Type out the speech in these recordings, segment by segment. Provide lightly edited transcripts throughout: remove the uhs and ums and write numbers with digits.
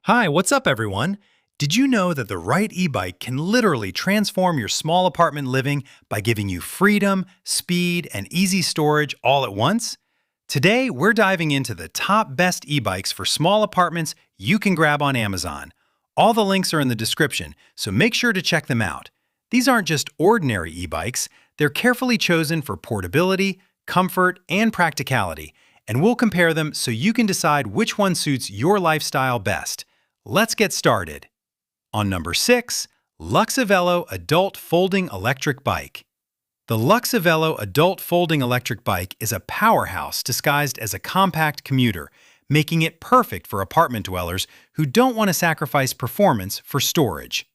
Hi, what's up everyone? Did you know that the right e-bike can literally transform your small apartment living by giving you freedom, speed, and easy storage all at once? Today, we're diving into the top best e-bikes for small apartments you can grab on Amazon. All the links are in the description, so make sure to check them out. These aren't just ordinary e-bikes, they're carefully chosen for portability, comfort, and practicality, and we'll compare them so you can decide which one suits your lifestyle best. Let's get started. On number 6, Luxavello Adult Folding Electric Bike. The Luxavello Adult Folding Electric Bike is a powerhouse disguised as a compact commuter, making it perfect for apartment dwellers who don't want to sacrifice performance for storage.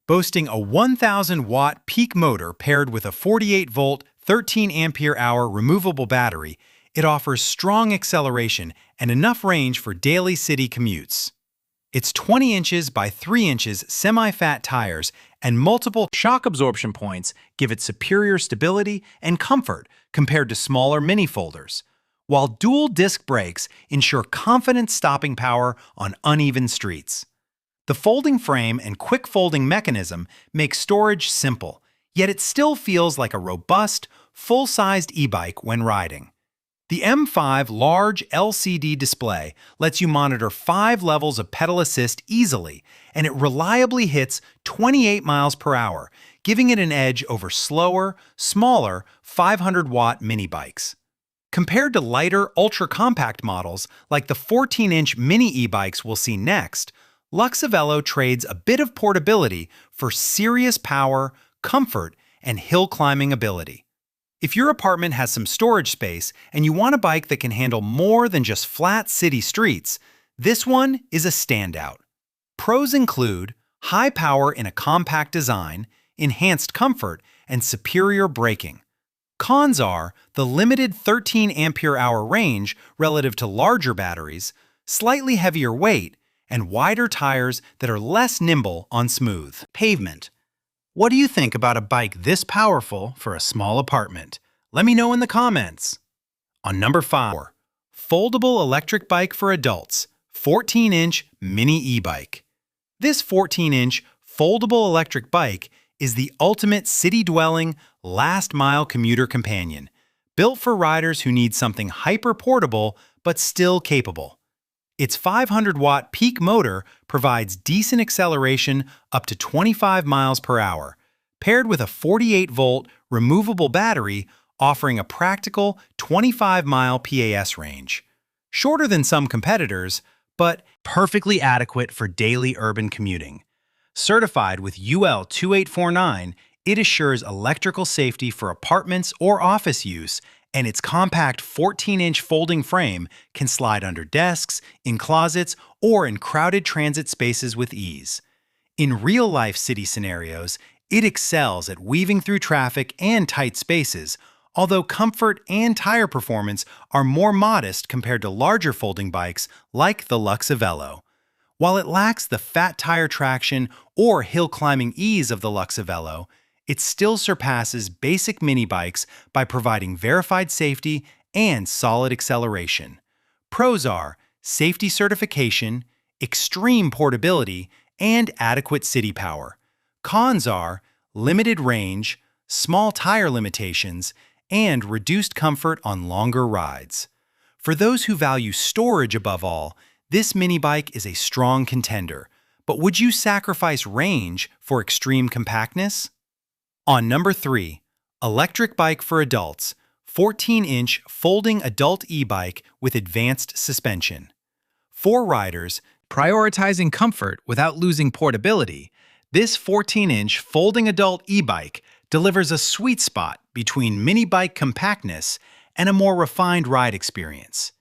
Boasting a 1,000-watt peak motor paired with a 48-volt, 13-ampere-hour removable battery, it offers strong acceleration and enough range for daily city commutes. Its 20 inches by 3 inches semi-fat tires and multiple shock absorption points give it superior stability and comfort compared to smaller mini folders, while dual disc brakes ensure confident stopping power on uneven streets. The folding frame and quick folding mechanism make storage simple, yet it still feels like a robust, full-sized e-bike when riding. The M5 large LCD display lets you monitor 5 levels of pedal assist easily, and it reliably hits 28 miles per hour, giving it an edge over slower, smaller 500-watt mini bikes. Compared to lighter, ultra-compact models like the 14-inch mini e-bikes we'll see next, Luxavello trades a bit of portability for serious power, comfort, and hill climbing ability. If your apartment has some storage space and you want a bike that can handle more than just flat city streets, this one is a standout. Pros include high power in a compact design, enhanced comfort, and superior braking. Cons are the limited 13-ampere-hour range relative to larger batteries, slightly heavier weight, and wider tires that are less nimble on smooth pavement. What do you think about a bike this powerful for a small apartment? Let me know in the comments. On number 5, Foldable Electric Bike for Adults, 14-inch Mini E-Bike. This 14-inch foldable electric bike is the ultimate city-dwelling, last-mile commuter companion, built for riders who need something hyper-portable but still capable. Its 500-watt peak motor provides decent acceleration up to 25 miles per hour, paired with a 48-volt removable battery offering a practical 25-mile PAS range. Shorter than some competitors, but perfectly adequate for daily urban commuting. Certified with UL 2849, it assures electrical safety for apartments or office use, and its compact 14-inch folding frame can slide under desks, in closets, or in crowded transit spaces with ease. In real-life city scenarios, it excels at weaving through traffic and tight spaces, although comfort and tire performance are more modest compared to larger folding bikes like the Luxavello. While it lacks the fat tire traction or hill climbing ease of the Luxavello, it still surpasses basic mini bikes by providing verified safety and solid acceleration. Pros are safety certification, extreme portability, and adequate city power. Cons are limited range, small tire limitations, and reduced comfort on longer rides. For those who value storage above all, this mini bike is a strong contender. But would you sacrifice range for extreme compactness? On number 3, Electric Bike for Adults, 14-inch folding adult e-bike with advanced suspension. For riders prioritizing comfort without losing portability, this 14-inch folding adult e-bike delivers a sweet spot between mini bike compactness and a more refined ride experience.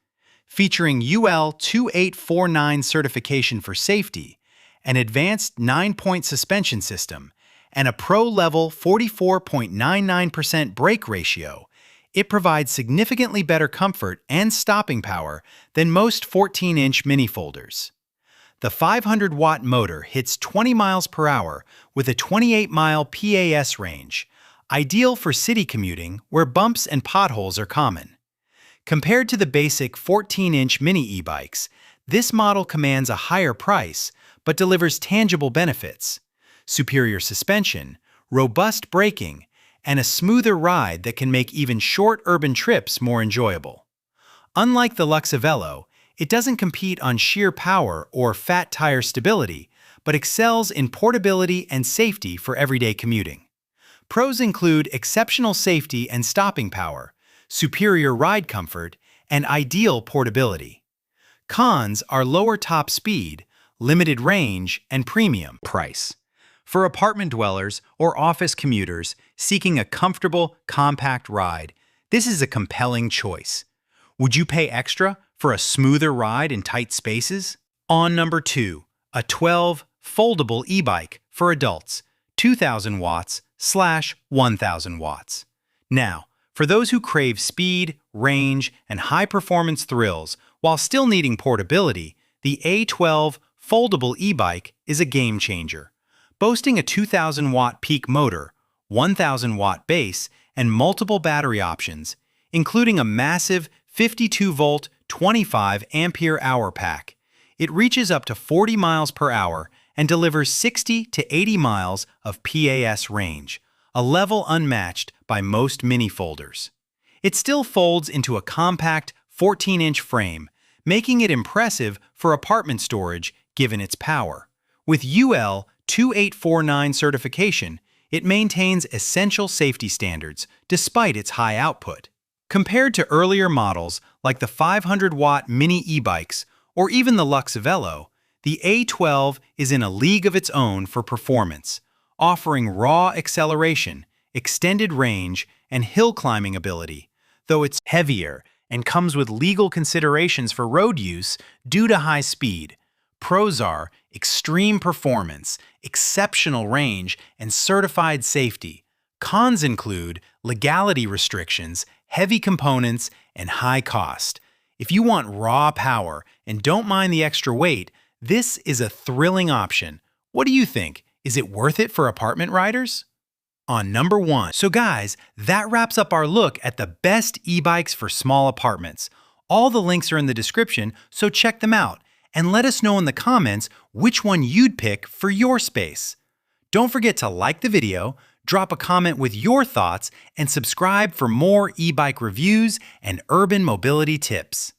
Featuring UL 2849 certification for safety, an advanced 9-point suspension system, and a pro-level 44.99% brake ratio, it provides significantly better comfort and stopping power than most 14-inch mini folders. The 500-watt motor hits 20 miles per hour with a 28-mile PAS range, ideal for city commuting where bumps and potholes are common. Compared to the basic 14-inch mini e-bikes, This model commands a higher price, but delivers tangible benefits: superior suspension, robust braking, and a smoother ride that can make even short urban trips more enjoyable. Unlike the Luxavello, it doesn't compete on sheer power or fat tire stability, but excels in portability and safety for everyday commuting. Pros include exceptional safety and stopping power, superior ride comfort, and ideal portability. Cons are lower top speed, limited range, and premium price. For apartment dwellers or office commuters seeking a comfortable, compact ride, this is a compelling choice. Would you pay extra for a smoother ride in tight spaces? On number 2, a 12 foldable e-bike for adults, 2,000 watts/1,000 watts. Now, for those who crave speed, range, and high-performance thrills while still needing portability, the A12 foldable e-bike is a game changer. Boasting a 2,000-watt peak motor, 1,000-watt base, and multiple battery options, including a massive 52-volt, 25-ampere-hour pack, it reaches up to 40 miles per hour and delivers 60 to 80 miles of PAS range, a level unmatched by most mini folders. It still folds into a compact 14-inch frame, making it impressive for apartment storage given its power. With UL 2849 certification, it maintains essential safety standards despite its high output. Compared to earlier models like the 500-watt mini e-bikes or even the Luxavello, the A12 is in a league of its own for performance, offering raw acceleration, extended range, and hill climbing ability, though it's heavier and comes with legal considerations for road use due to high speed. Pros are extreme performance, exceptional range, and certified safety. Cons include legality restrictions, heavy components, and high cost. If you want raw power and don't mind the extra weight, this is a thrilling option. What do you think? Is it worth it for apartment riders? On number 1. So guys, that wraps up our look at the best e-bikes for small apartments. All the links are in the description, so check them out. And let us know in the comments which one you'd pick for your space. Don't forget to like the video, drop a comment with your thoughts, and subscribe for more e-bike reviews and urban mobility tips.